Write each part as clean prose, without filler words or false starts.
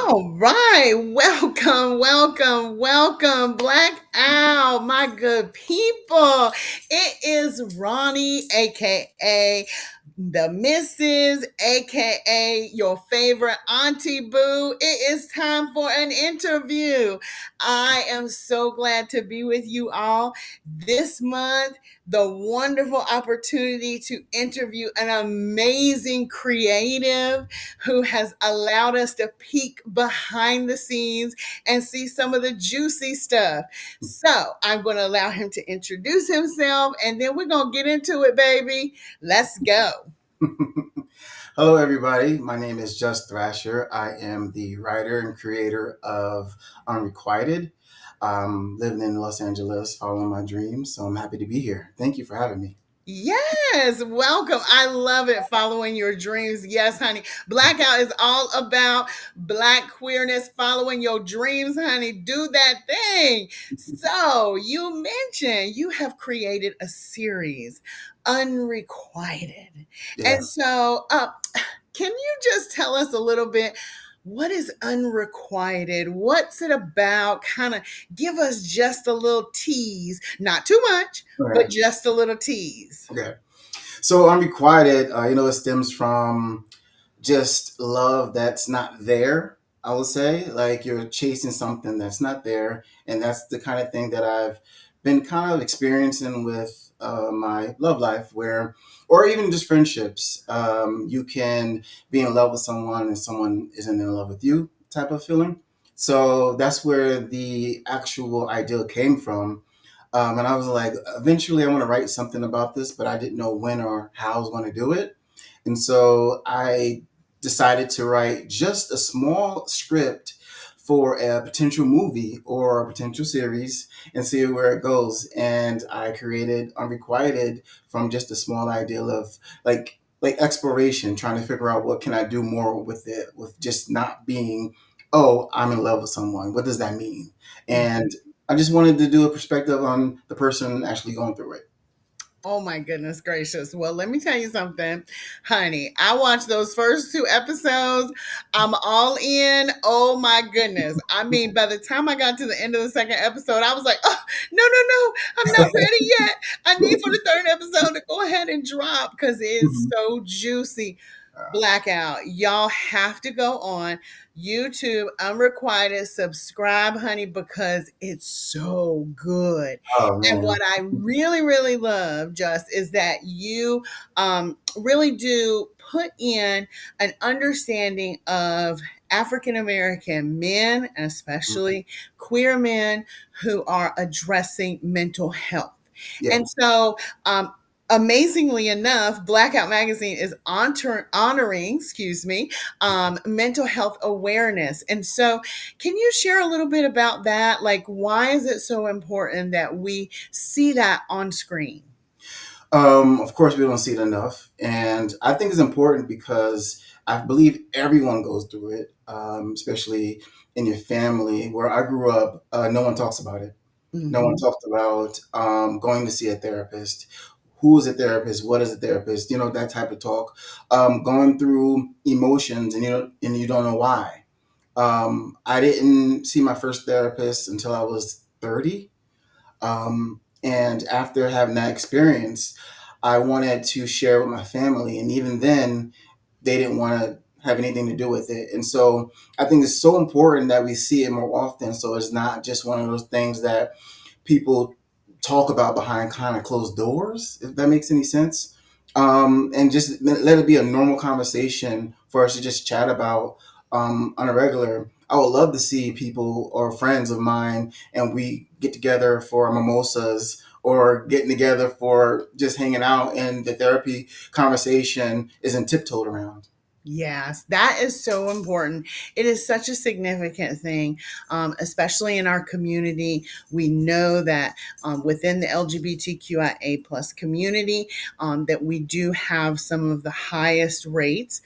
All right. Welcome, welcome, welcome, Black Owl, my good people. It is Ronnie, aka the Mrs., aka your favorite Auntie Boo. It is time for an interview. I am so glad to be with you all this month. The wonderful opportunity to interview an amazing creative who has allowed us to peek behind the scenes and see some of the juicy stuff. So I'm going to allow him to introduce himself and then we're going to get into it, baby. Let's go. Hello, everybody. My name is Juss Thrasher. I am the writer and creator of Unrequited. Living in Los Angeles, following my dreams. So I'm happy to be here. Thank you for having me. Yes, welcome. I love it. Following your dreams. Yes, honey. Blackout is all about Black queerness, following your dreams, honey. Do that thing. So, you mentioned you have created a series, Unrequited. And Yes. can you just tell us a little bit? What is Unrequited? What's it about? Kind of give us just a little tease, not too much, but Okay. just a little tease. Okay. So Unrequited, it stems from just love that's not there. I would say, like you're chasing something that's not there, and that's the kind of thing that I've been kind of experiencing with my love life, where, or even just friendships. You can be in love with someone, and someone isn't in love with you, type of feeling. So that's where the actual ideal came from. And I was like, eventually, I want to write something about this, but I didn't know when or how I was going to do it. And so I decided to write just a small script for a potential movie or a potential series and see where it goes. And I created Unrequited from just a small idea of like exploration, trying to figure out what can I do more with it, with just not being, oh, I'm in love with someone. What does that mean? And I just wanted to do a perspective on the person actually going through it. Oh my goodness gracious. Well, let me tell you something, honey. I watched those first two episodes. I'm all in. Oh my goodness. I mean, by the time I got to the end of the second episode, I was like, oh, no, no, no. I'm not ready yet. I need for the third episode to go ahead and drop because it is Mhm. so juicy. Uh, Blackout. Y'all have to go on YouTube, Unrequited, subscribe, honey, because it's so good. oh And man. what I really, really love, just is that you really do put in an understanding of African American men, and Mhm. especially queer men who are addressing mental health. Yeah. And so, amazingly enough, Blackout Magazine is honoring, excuse me, mental health awareness. And so, can you share a little bit about that? Like, why is it so important that we see that on screen? Of course, we don't see it enough, and I think it's important because I believe everyone goes through it, especially in your family. Where I grew up, no one talks about it. No one Mhm. talked about going to see a therapist. Who is a therapist? What is a therapist? You know, that type of talk. Going through emotions, and you don't know why. I didn't see my first therapist until I was 30. And after having that experience, I wanted to share with my family. And even then, they didn't want to have anything to do with it. And so I think it's so important that we see it more often. So it's not just one of those things that people talk about behind kind of closed doors, if that makes any sense. And just let it be a normal conversation for us to just chat about on a regular. I would love to see people or friends of mine and we get together for mimosas or getting together for just hanging out and the therapy conversation isn't tiptoed around. Yes, that is so important. It is such a significant thing, especially in our community. We know that within the LGBTQIA plus community, that we do have some of the highest rates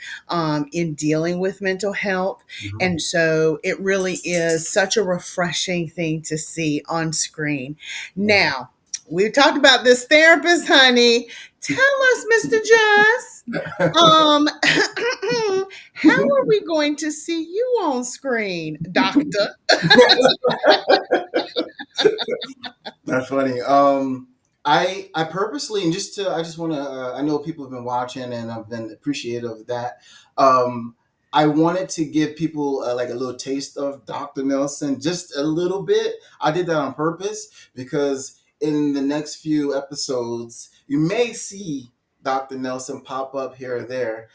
in dealing with mental health, Mhm. and so it really is such a refreshing thing to see on screen. Yeah. Now, We talked about this therapist, honey. Tell us, Mr. Juss. How are we going to see you on screen, doctor? That's funny. I purposely, and just to I just want to I know people have been watching and I've been appreciative of that. Um, I wanted to give people like a little taste of Dr. Nelson, just a little bit. I did that on purpose because in the next few episodes, you may see Dr. Nelson pop up here or there.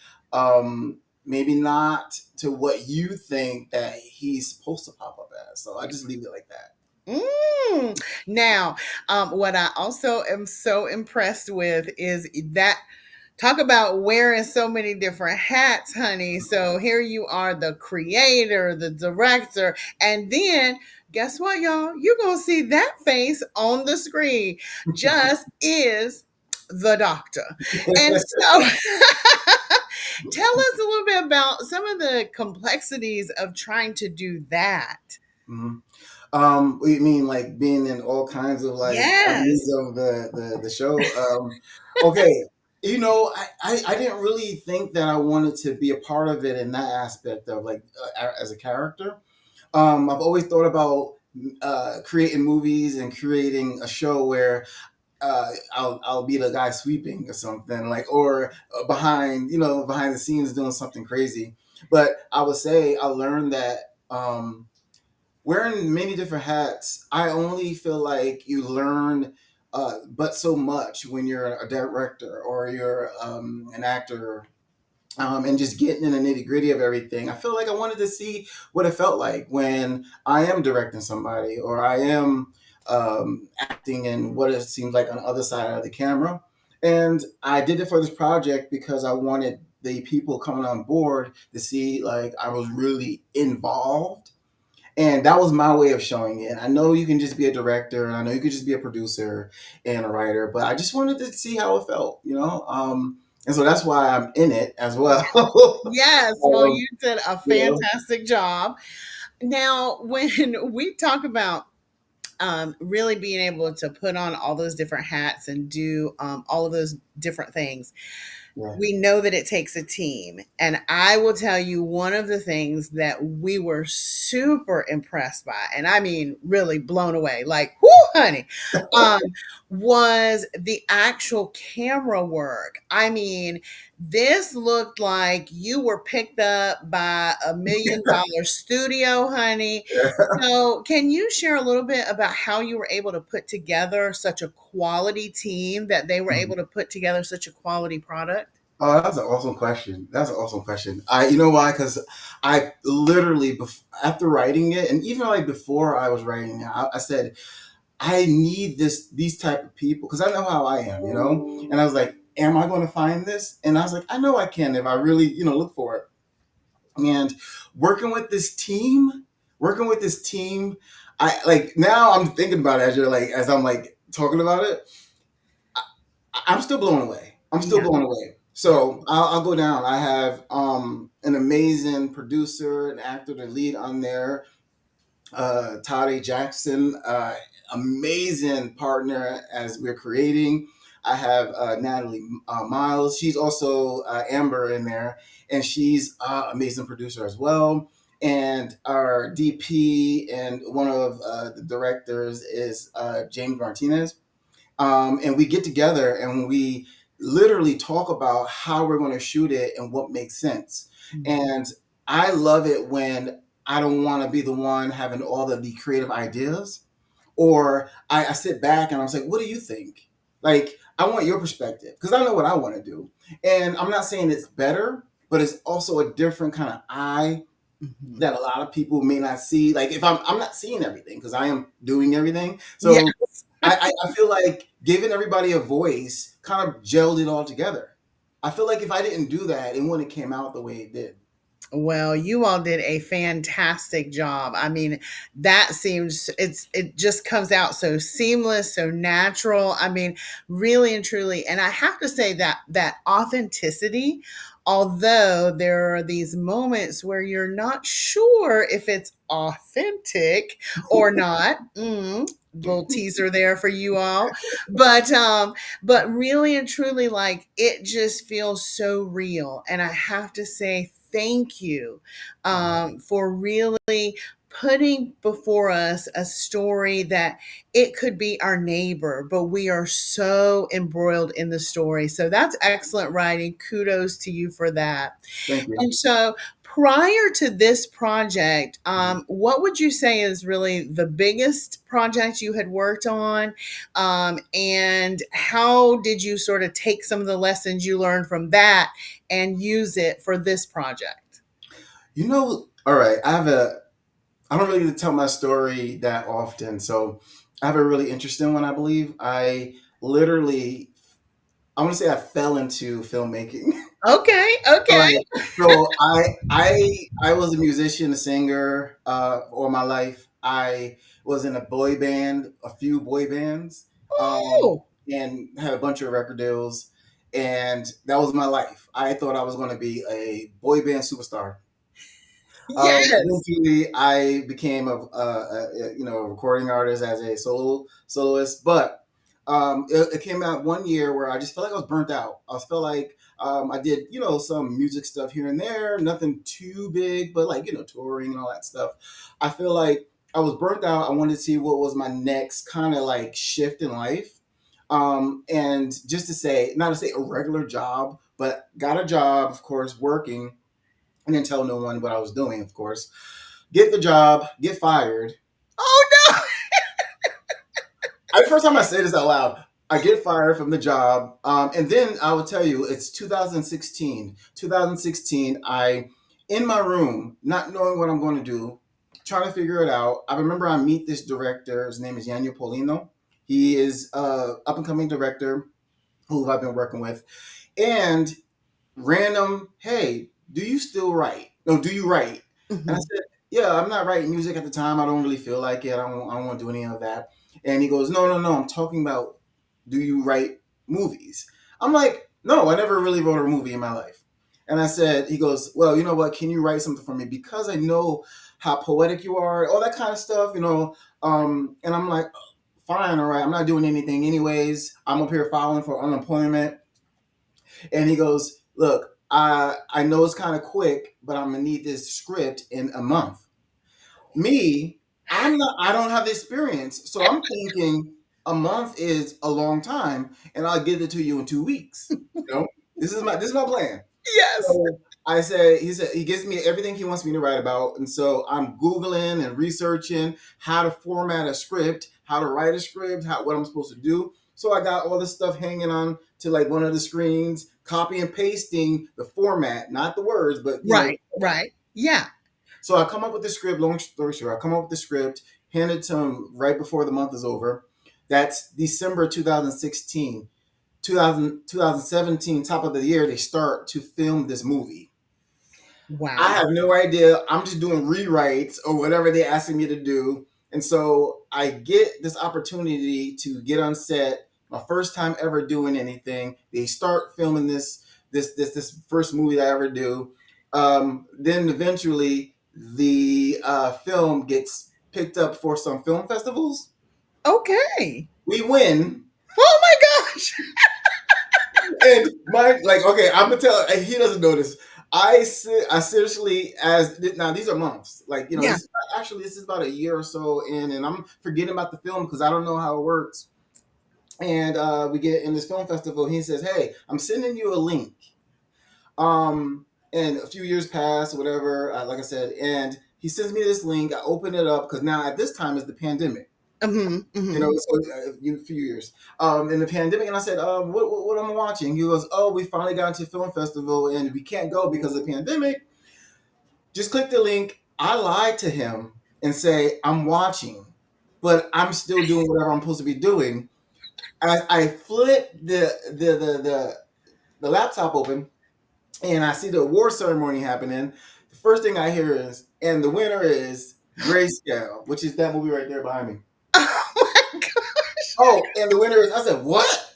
Maybe not to what you think that he's supposed to pop up as. So I just leave it like that. Now, what I also am so impressed with is that talk about wearing so many different hats, honey. So here you are, the creator, the director, and then guess what, y'all? You're gonna see that face on the screen. Just is the doctor. And so tell us a little bit about some of the complexities of trying to do that. Mhm. What do you mean, like being in all kinds of like elements Yes. of the show? Okay, I didn't really think that I wanted to be a part of it in that aspect of like as a character. I've always thought about creating movies and creating a show where I'll be the guy sweeping or something like, or behind behind the scenes doing something crazy. But I would say I learned that. Wearing many different hats, I only feel like you learn but so much when you're a director or you're an actor, and just getting in the nitty gritty of everything. I feel like I wanted to see what it felt like when I am directing somebody or I am acting in what it seems like on the other side of the camera. And I did it for this project because I wanted the people coming on board to see like I was really involved, and that was my way of showing it. I know you can just be a director, and I know you can just be a producer and a writer, but I just wanted to see how it felt. And so that's why I'm in it as well. Yes, well, um, you did a you know, fantastic job. Now, when we talk about really being able to put on all those different hats and do all of those different things, yeah. we know that it takes a team. And I will tell you one of the things that we were super impressed by, and I mean really blown away, like, whoo, honey, um, was the actual camera work. I mean, this looked like you were picked up by $1 million studio, honey. So, can you share a little bit about how you were able to put together such a quality team that they were able to put together such a quality product? Oh, that's an awesome question. That's an awesome question. You know why? Because I literally, after writing it, and even like before I was writing it, I said, I need these type of people because I know how I am. And I was like, am I going to find this? And I was like, I know I can if I really, look for it. And working with this team, working with this team, I like now I'm thinking about it as I'm like talking about it. I'm still blown away. I'm still Yeah. blown away. Yeah. So I'll go down. I have an amazing producer, an actor, the lead on there, Toddy Jackson, amazing partner as we're creating. I have Natalie Miles. She's also Amber in there, and she's amazing producer as well. And our DP and one of the directors is James Martinez. And we get together and we literally talk about how we're going to shoot it and what makes sense. Mhm. And I love it when I don't want to be the one having all of the creative ideas, or I sit back and I was like, what do you think? Like, I want your perspective because I know what I want to do. And I'm not saying it's better, but it's also a different kind of eye Mhm. that a lot of people may not see. Like if I'm not seeing everything because I am doing everything. Yeah. So I feel like giving everybody a voice kind of gelled it all together. I feel like if I didn't do that, it wouldn't have came out the way it did. Well, you all did a fantastic job. I mean, that seems it just comes out so seamless, so natural. I mean, really and truly. And I have to say that that authenticity, although there are these moments where you're not sure if it's authentic or not, little teaser there for you all. But really and truly, like, it just feels so real. And I have to say thank you Oh, for really putting before us a story that it could be our neighbor, but we are so embroiled in the story. So that's excellent writing. Kudos to you for that. thank you. And so, prior to this project, what would you say is really the biggest project you had worked on? And how did you sort of take some of the lessons you learned from that and use it for this project? All right. I don't really get to tell my story that often, so I have a really interesting one. I believe literally, I want to say I fell into filmmaking. Okay, okay. Like, so I was a musician, a singer, all my life. I was in a boy band, a few boy bands, um, Oh, and had a bunch of record deals, and that was my life. I thought I was going to be a boy band superstar. yes. Eventually, I became a recording artist as a soloist. But it came out one year where I just felt like I was burnt out. I felt like I did some music stuff here and there, nothing too big, but like touring and all that stuff. I feel like I was burnt out. I wanted to see what was my next kind of like shift in life. And just to say, not to say a regular job, but got a job, of course, working. I didn't tell no one what I was doing, of course. Get the job, get fired. Oh no. The first time I say this out loud, I get fired from the job. And then I will tell you, it's 2016. 2016, in my room, not knowing what I'm going to do, trying to figure it out. I remember I meet this director. His name is Yanyo Polino. He is up and coming director who I've been working with. And random, hey, do you still write? No, do you write? And I Mhm. said, yeah, I'm not writing music at the time. I don't really feel like it. I don't want to do any of that. And he goes, no, no, no. I'm talking about, do you write movies? I'm like, no, I never really wrote a movie in my life. And I said, he goes, well, you know what? Can you write something for me? Because I know how poetic you are, all that kind of stuff. And I'm like, fine, all right. I'm not doing anything anyways. I'm up here filing for unemployment. And he goes, look, I know it's kind of quick, but I'm gonna need this script in a month. Me, I don't have the experience, so I'm thinking a month is a long time, and I'll give it to you in 2 weeks. You know, this is my plan. Yes. So he said he gives me everything he wants me to write about, and so I'm googling and researching how to format a script, how to write a script, what I'm supposed to do. So I got all this stuff hanging on to like one of the screens, copy and pasting the format, not the words, but Right, right. Yeah. so I come up with the script. Long story short, I come up with the script, hand it to him right before the month is over. That's December 2016. 2017, top of the year, they start to film this movie. I Wow. have no idea. I'm just doing rewrites or whatever they're asking me to do. And so I get this opportunity to get on set, my first time ever doing anything. They start filming this first movie that I ever do. Then eventually the film gets picked up for some film festivals. Okay. We win. Oh my gosh. And my like, okay, I'm gonna tell. He doesn't know this. I seriously as now these are months. Like Yeah. this is about a year or so in, and I'm forgetting about the film because I don't know how it works. And we get in this film festival. He says, "Hey, I'm sending you a link." And a few years pass, or whatever. Like I said, and he sends me this link. I open it up because now at this time is the pandemic. Mhm, mhm. So a few years in the pandemic, and I said, what am I watching? He goes, oh, we finally got into film festival, and we can't go because of the pandemic. Just click the link. I lied to him and say I'm watching, but I'm still doing whatever I'm supposed to be doing. As I flip the laptop open, and I see the award ceremony happening. The first thing I hear is, and the winner is Grayscale, which is that movie right there behind me. Oh my gosh. Oh, and the winner is, I said, what?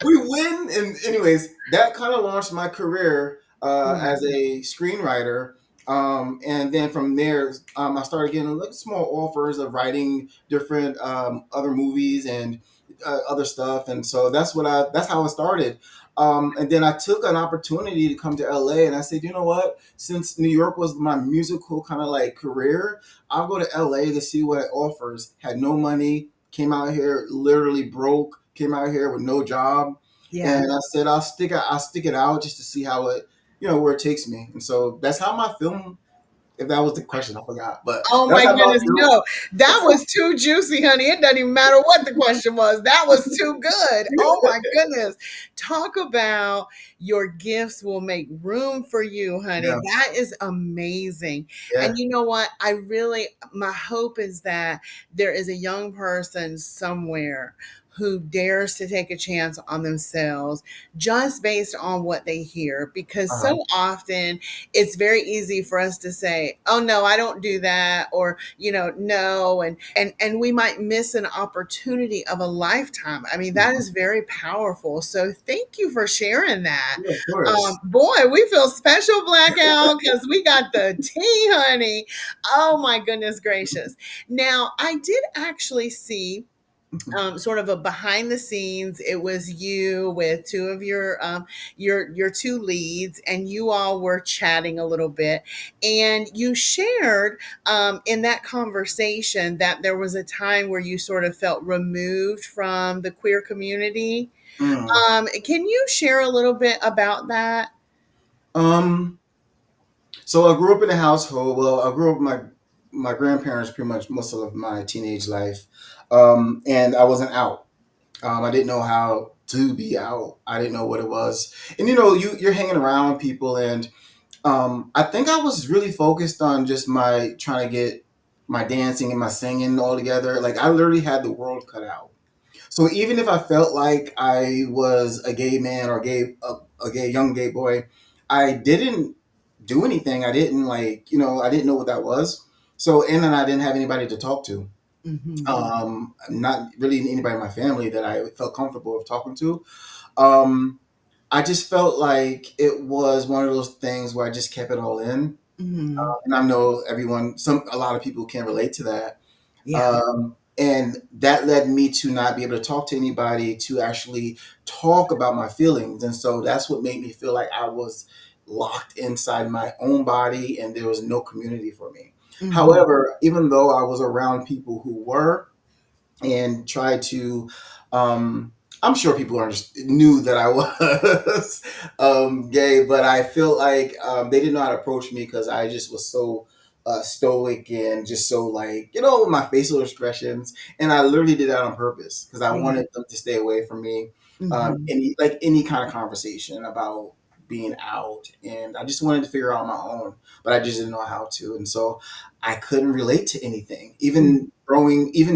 We win. And anyways, that kind of launched my career as Mhm. a screenwriter. And then from there, I started getting like small offers of writing different other movies and other stuff, and so that's how it started. And then I took an opportunity to come to LA, and I said, you know what? Since New York was my musical kind of like career, I'll go to LA to see what it offers. Had no money, came out here literally broke, came out here with no job, Yeah. and I said I'll stick it out just to see how it where it takes me. And so that's how my film, if that was the question, I forgot, but Oh that's my how my goodness, film. no. That was too juicy, honey. It doesn't even matter what the question was. That was too good. Oh my goodness. Talk about your gifts will make room for you, honey. Yeah, That is amazing. And yeah, you know what? My hope is that there is a young person somewhere who dares to take a chance on themselves just based on what they hear, because uh-huh. so often it's very easy for us to say, oh no, I don't do that, or no, and we might miss an opportunity of a lifetime. I mean, that Mhm. is very powerful, so thank you for sharing that. Yeah, of course. Boy, we feel special, Blackout, because we got the tea, honey. Oh my goodness gracious. Now, I did actually see sort of a behind the scenes. It was you with two of your two leads, and you all were chatting a little bit, and you shared in that conversation that there was a time where you sort of felt removed from the queer community. Mm. Can you share a little bit about that? Um, so I grew up in a household. Well, I grew up with my grandparents pretty much most of my teenage life, and I wasn't out. I didn't know how to be out. I didn't know what it was. And you're hanging around people, and I think I was really focused on just my trying to get my dancing and my singing all together. Like I literally had the world cut out. So even if I felt like I was a gay man or a gay young gay boy, I didn't do anything. I didn't I didn't know what that was. So and then I didn't have anybody to talk to. Hmm. Not really anybody in my family that I felt comfortable of talking to. Um, I just felt like it was one of those things where I just kept it all in. Hmm. And I know a lot of people can relate to that. Yeah. And that led me to not be able to talk to anybody to actually talk about my feelings. And so that's what made me feel like I was locked inside my own body and there was no community for me. Hmm. However, even though I was around people who were and tried to, I'm sure people knew that I was gay, but I feel like they didn't know how to approach me because I just was so stoic and just so like with my facial expressions, and I literally did that on purpose because I Yeah. wanted them to stay away from me. Hmm. Any kind of conversation about being out, and I just wanted to figure out on my own, but I just didn't know how to, and so I couldn't relate to anything. Even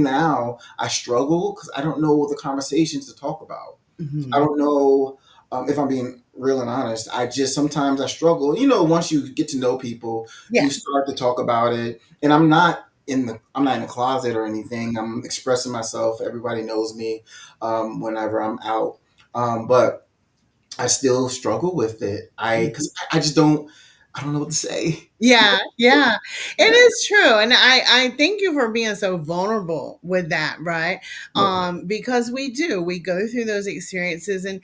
now, I struggle because I don't know the conversations to talk about. I Hmm. don't know if I'm being real and honest. I just sometimes I struggle. Once you get to know people, Yeah. you start to talk about it. And I'm not in the closet or anything. I'm expressing myself. Everybody knows me whenever I'm out. But I still struggle with it. Because I just I don't know what to say. Yeah, yeah. It Yeah, is true. And I thank you for being so vulnerable with that, right? yeah, Because we go through those experiences, and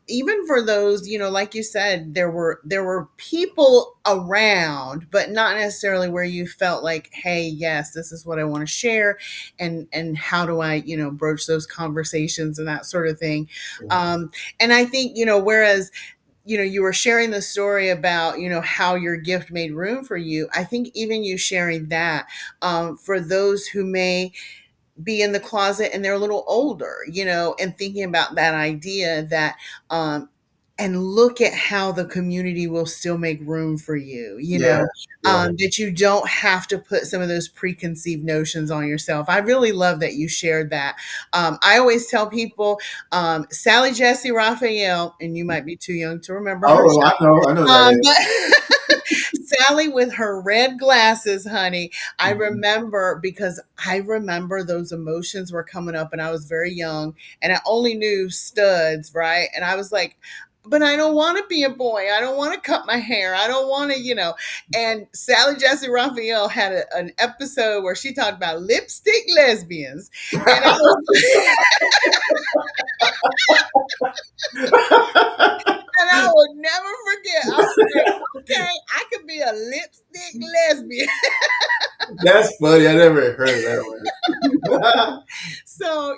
even for those, like you said, there were people around, but not necessarily where you felt like, hey, yes, this is what I want to share, and how do I, broach those conversations and that sort of thing. yeah, Um, and I think, whereas you were sharing the story about how your gift made room for you. I think even you sharing that, for those who may be in the closet and they're a little older, and thinking about that idea that, and look at how the community will still make room for you, yeah, yeah. that you don't have to put some of those preconceived notions on yourself. I really love that you shared that. I always tell people, Sally Jesse Raphael, and you might be too young to remember her Oh, show, I know who that is. but Sally with her red glasses, honey. I Mhm. remember because I remember those emotions were coming up and I was very young and I only knew studs, right? And I was like, but I don't want to be a boy. I don't want to cut my hair. I don't want to, And Sally Jesse Raphael had an episode where she talked about lipstick lesbians. And I was, and I will never forget. I was like, okay, I could be a lipstick lesbian. That's funny. I never heard of that one. So,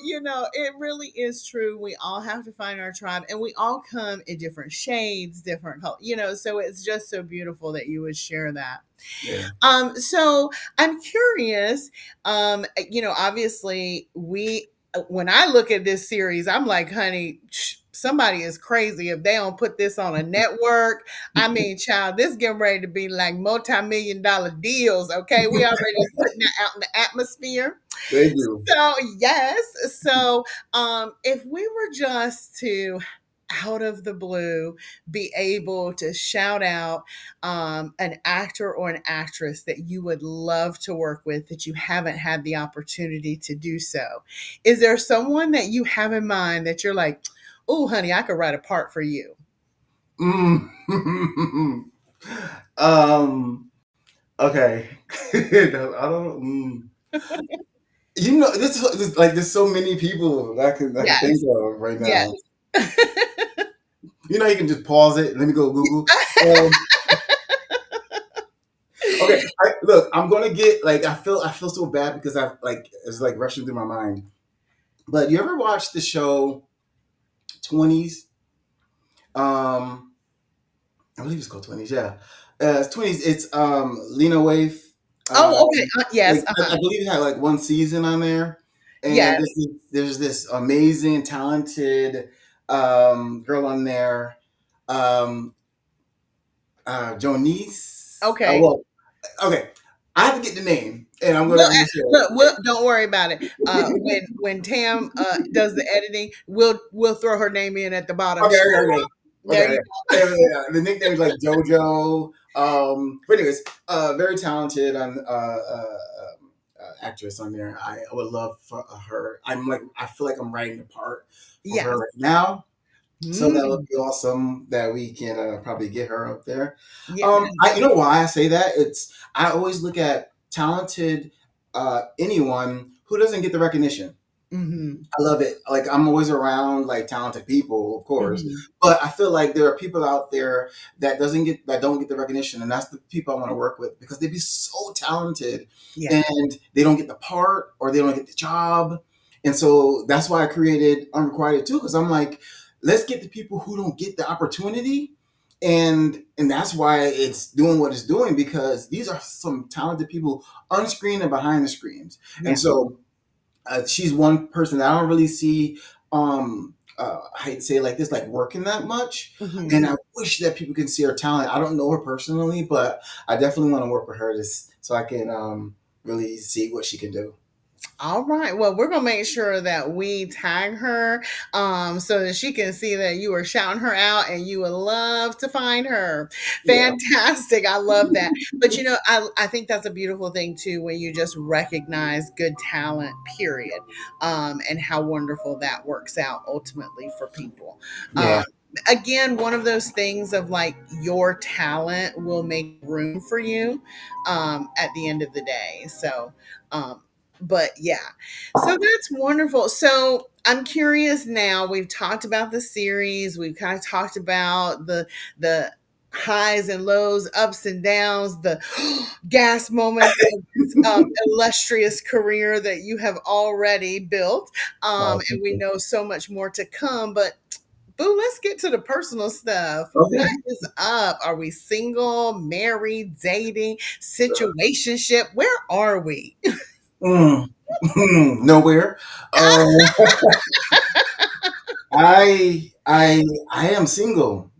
it really is true. We all have to find our tribe and we all come in different shades, different colors, so it's just so beautiful that you would share that. Yeah. So I'm curious, obviously when I look at this series, I'm like, honey, somebody is crazy if they don't put this on a network. I mean, child, this getting ready to be like multi-million dollar deals. Okay. We already putting that out in the atmosphere. Thank you. So yes. So if we were just to out of the blue be able to shout out an actor or an actress that you would love to work with that you haven't had the opportunity to do so, is there someone that you have in mind that you're like, oh honey, I could write a part for you? Mm. um. Okay. I don't. This like there's so many people that I can think Yes. of right Yes. now. You can just pause it. Let me go Google. Um, okay, look, I'm gonna get like I feel so bad because I like it's like rushing through my mind. But you ever watch the show 20s? Um, I believe it's called 20s. Yeah, it's 20s. It's Lena Waithe. Oh, okay. Like Yes. I believe it had like one season on there, and Yes. there's this amazing, talented girl on there, um, Jonice. Okay. Well, okay, I have to get the name, and We'll I'm gonna share look. it. Don't worry about it. When Tam does the editing, we'll throw her name in at the bottom. Okay, okay, okay. There Okay, you okay. go. The nickname is like JoJo. But anyways, very talented actress on there. I would love for her. I feel like I'm writing the part for her Yes. right now. So that would Mm, be awesome that we can probably get her up there. yeah. You know why I say that? I always look at talented anyone who doesn't get the recognition. Mm-hmm. I love it. Like I'm always around like talented people, of course, Mm-hmm. but I feel like there are people out there that don't get the recognition, and that's the people I want to work with because they be so talented, Yeah. and they don't get the part or they don't get the job, and so that's why I created Unrequited too, because I'm like, let's get the people who don't get the opportunity, and that's why it's doing what it's doing because these are some talented people on screen and behind the screens, and Yeah. so she's one person that I don't really see. I hate to say it like this, like working that much, Mm-hmm. and I wish that people can see her talent. I don't know her personally, but I definitely want to work with her so I can really see what she can do. All right. Well, we're gonna make sure that we tag her, so that she can see that you are shouting her out, and you would love to find her. Yeah, Fantastic. I love that. But I think that's a beautiful thing too, when you just recognize good talent. Period. And how wonderful that works out ultimately for people. yeah, Again, one of those things of like your talent will make room for you at the end of the day. So. But yeah, so that's wonderful. So I'm curious now. We've talked about the series. We've kind of talked about the highs and lows, ups and downs, the gas moments of this illustrious career that you have already built. wow, And thank we you. know so much more to come. But boo, let's get to the personal stuff. What Okay. is up? Are we single, married, dating, situationship? Where are we? Mm. Nowhere. Um, I am single.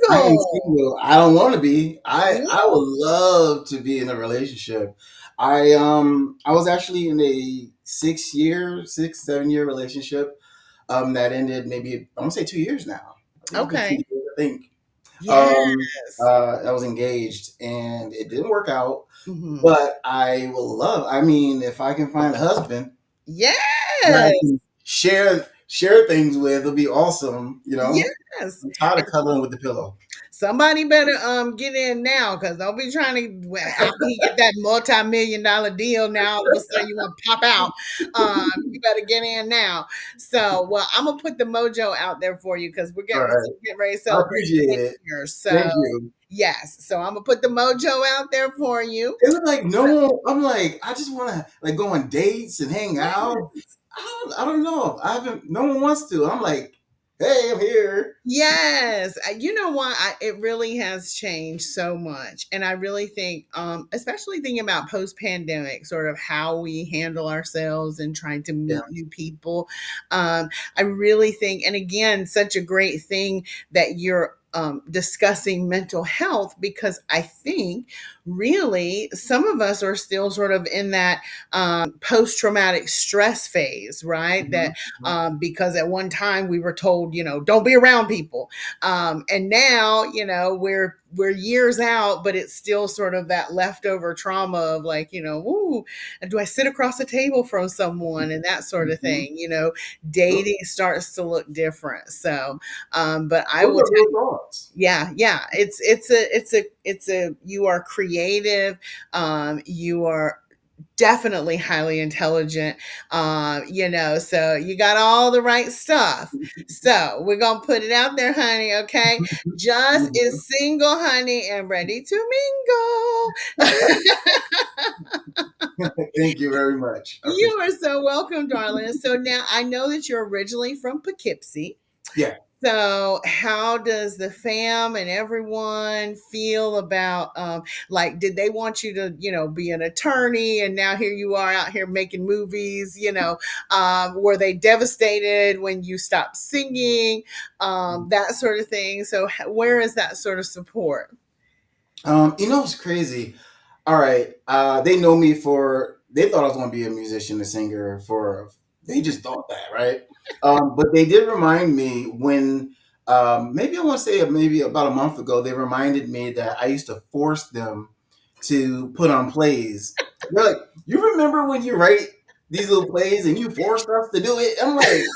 I am Single. single. I don't want to be. I Ooh, would love to be in a relationship. I was actually in a 6, 7 year relationship that ended maybe I want to say 2 years now. I think it's been okay. 2 years. I think um Yes. I was engaged and it didn't work out. Mhm. But I mean, if I can find a husband that I Yes. can share things with will be awesome. Yes. I'm tired of cuddling with the pillow. Somebody better get in now, because don't be trying to, well, after he get that multi-million-dollar deal. Now all of a sudden you want to pop out. You better get in now. So, well, I'm gonna put the mojo out there for you, because All right. we're getting ready to I celebrate appreciate 10 it. years. Thank So you. yes, so I'm gonna put the mojo out there for you. It was like no one. I'm like, I just want to like go on dates and hang out. I don't know. I haven't. No one wants to. I'm like, hey, I'm here. Yes, you know what? It really has changed so much, and I really think, especially thinking about post pandemic, sort of how we handle ourselves and trying to Yeah. meet new people. I really think, and again, such a great thing that you're discussing mental health, because I think really some of us are still sort of in that post traumatic stress phase, right? That Mhm. because at one time we were told, don't be around people, and now, we're years out, but it's still sort of that leftover trauma of like, ooh, and do I sit across the table from someone and that sort of Mhm. thing? Dating starts to look different. So, but I Those will are real tell you, thoughts. yeah, it's a you are creative, you are definitely highly intelligent, so you got all the right stuff. So we're gonna put it out there, honey. Okay, just Mhm. is single, honey, and ready to mingle. Thank you very much. I You appreciate are it. so welcome, darling. So now I know that you're originally from Poughkeepsie. Yeah. So, how does the fam and everyone feel about, like, did they want you to, be an attorney, and now here you are out here making movies? Were they devastated when you stopped singing, that sort of thing? So, where is that sort of support? It's crazy. All right. They know me for. They thought I was going to be a musician, a singer. For they just thought that, right? But they did remind me when, maybe I want to say maybe about a month ago, they reminded me that I used to force them to put on plays. They're like, "You remember when you write these little plays and you forced us to do it?" I'm like, did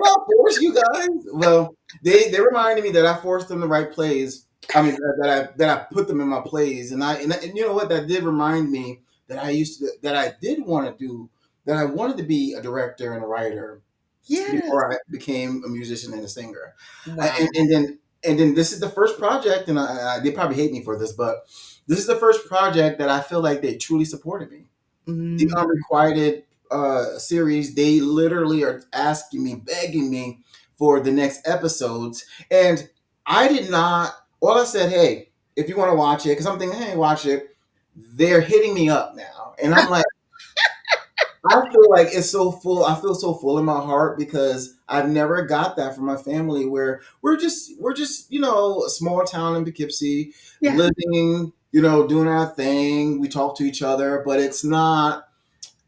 I force you guys? Well, they reminded me that I forced them to write plays. I mean that I put them in my plays, and you know what, that did remind me that I did want to do, that I wanted to be a director and a writer Yes. before I became a musician and a singer. Wow. And then this is the first project, and they probably hate me for this, but this is the first project that I feel like they truly supported me. The Mm, Unrequited series, they literally are asking me, begging me for the next episodes. And I did not, all I said, hey, if you want to watch it, because I'm thinking, hey, watch it. They're hitting me up now. And I'm like, I feel like it's so full. I feel so full in my heart because I've never got that from my family, where we're just a small town in Poughkeepsie, yeah. living, doing our thing. We talk to each other, but it's not.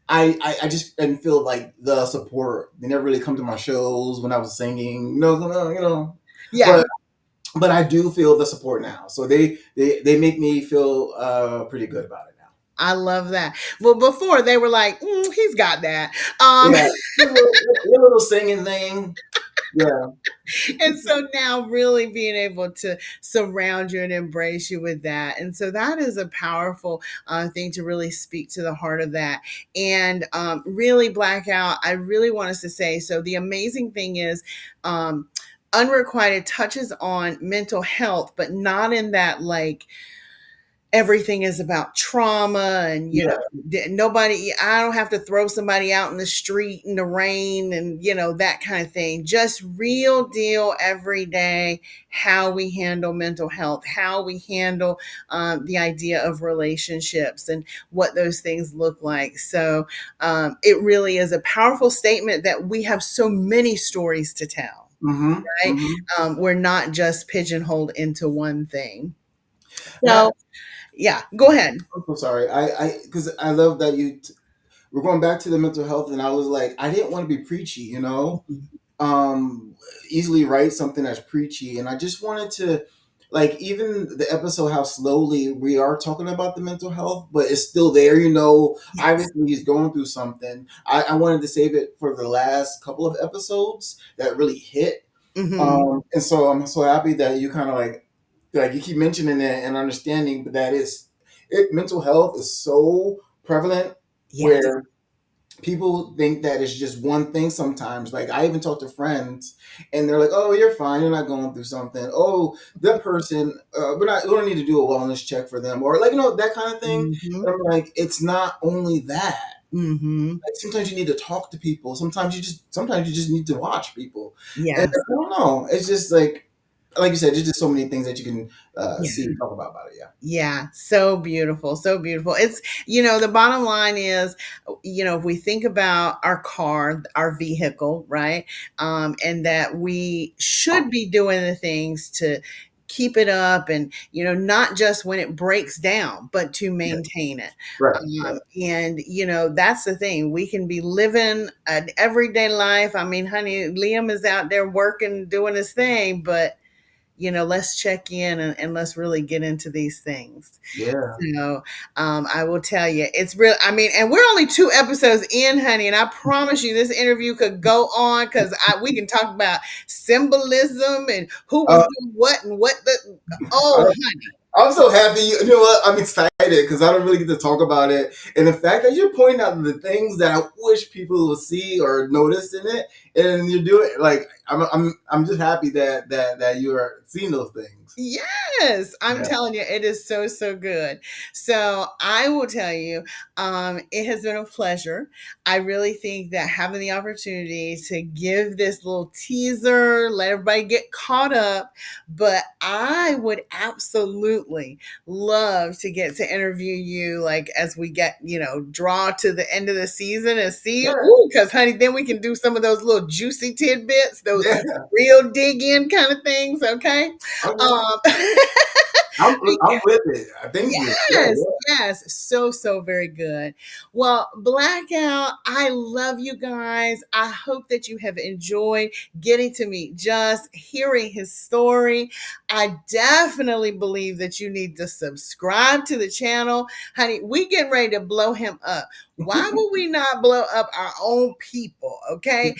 I just didn't feel like the support. They never really come to my shows when I was singing. Yeah. But I do feel the support now. So they make me feel pretty good about it now. I love that. Well, before they were like, he's got that. Yeah, your little singing thing. Yeah. And so now really being able to surround you and embrace you with that. And so that is a powerful thing to really speak to the heart of that. And really, Blackout, I really want us to say, so the amazing thing is, Unrequited touches on mental health, but not in that like everything is about trauma, and Yeah. nobody, I don't have to throw somebody out in the street in the rain, and that kind of thing. Just real deal every day, how we handle mental health, how we handle the idea of relationships, and what those things look like. So it really is a powerful statement that we have so many stories to tell, Mm-hmm. right? Mm-hmm. We're not just pigeonholed into one thing. Now, So yeah, go ahead. I'm so sorry. Because I love that we're going back to the mental health, and I was like, I didn't want to be preachy. Um, easily write something that's preachy, and I just wanted to like even the episode, how slowly we are talking about the mental health, but it's still there. You know, Yes. obviously he's going through something. I wanted to save it for the last couple of episodes that really hit. Hmm. And so I'm so happy that you kind of like you keep mentioning it and understanding, but that is it. Mental health is so prevalent Yes. where people think that it's just one thing sometimes. Like I even talk to friends and they're like, "Oh, you're fine. You're not going through something. Oh, that person, we don't need to do a wellness check for them, or like that kind of thing." Hmm. And I'm like, it's not only that. Hmm. Like sometimes you need to talk to people. Sometimes you just need to watch people. And Yes. I don't know. It's just like you said, there's just so many things that you can see and talk about it. Yeah. Yeah, so beautiful, so beautiful. It's, the bottom line is, if we think about our car, our vehicle, right? And that we should be doing the things to keep it up and, not just when it breaks down, but to Yeah. maintain it. Right. Right. And, that's the thing. We can be living an everyday life. I mean, honey, Liam is out there working, doing his thing, but let's check in and let's really get into these things. Yeah. So I will tell you, it's real. I mean, and we're only 2 episodes in, honey, and I promise you, this interview could go on because we can talk about symbolism and who was Uh, doing what and what the. I, Oh, honey, I'm so happy. You know what? I'm excited because I don't really get to talk about it, and the fact that you're pointing out the things that I wish people would see or notice in it, and you do it. Like I'm just happy that you are seeing those things. yes, I'm Yeah. telling you, it is so, so good. So I will tell you, it has been a pleasure. I really think that having the opportunity to give this little teaser, let everybody get caught up, but I would absolutely love to get to interview you, like as we get, draw to the end of the season and see, Yeah. ooh, because honey, then we can do some of those little juicy tidbits, those Yeah. real dig in kind of things, okay? Okay. Um, I'm with it. Thank you. Yeah. yes, Yeah. yes, so, so very good. Well, Blackout, I love you guys. I hope that you have enjoyed getting to meet Just, hearing his story. I definitely believe that you need to subscribe to the channel. Honey, we getting ready to blow him up. Why would we not blow up our own people? Okay.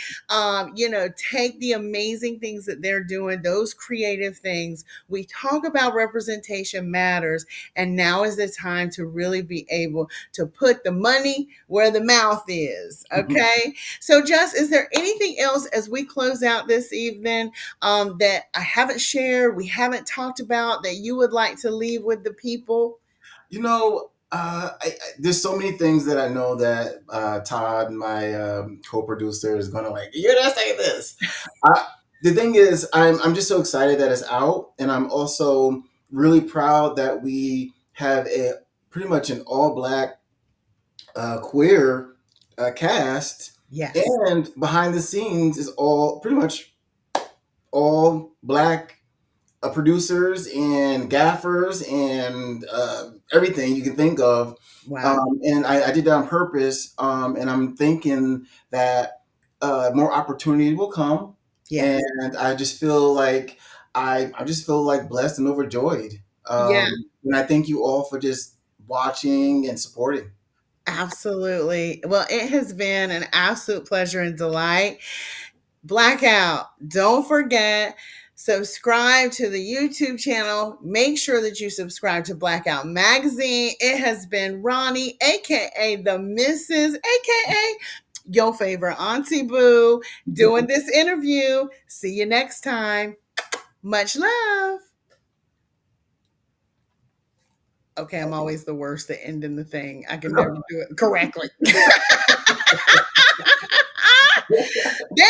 Take the amazing things that they're doing, those creative things. We talk about representation matters, and now is the time to really be able to put the money where the mouth is. Okay. So, Just, is there anything else as we close out this evening that I haven't shared, we haven't talked about that you would like to leave with the people? There's so many things that I know that Todd, my co-producer, is gonna like. You're gonna say this. I, the thing is, I'm just so excited that it's out, and I'm also really proud that we have a pretty much an all black queer cast, Yes. and behind the scenes is all pretty much all black producers and gaffers and everything you can think of. Wow. And I did that on purpose. And I'm thinking that more opportunity will come. Yes. And I just feel like I just feel like blessed and overjoyed. Yeah. And I thank you all for just watching and supporting. Absolutely. Well, it has been an absolute pleasure and delight. Blackout, don't forget, subscribe to the YouTube channel. Make sure that you subscribe to Blackout Magazine. It has been Ronnie, aka the Mrs., aka your favorite Auntie Boo, doing this interview. See you next time. Much love. Okay, I'm always the worst at ending the thing. I can never do it correctly. There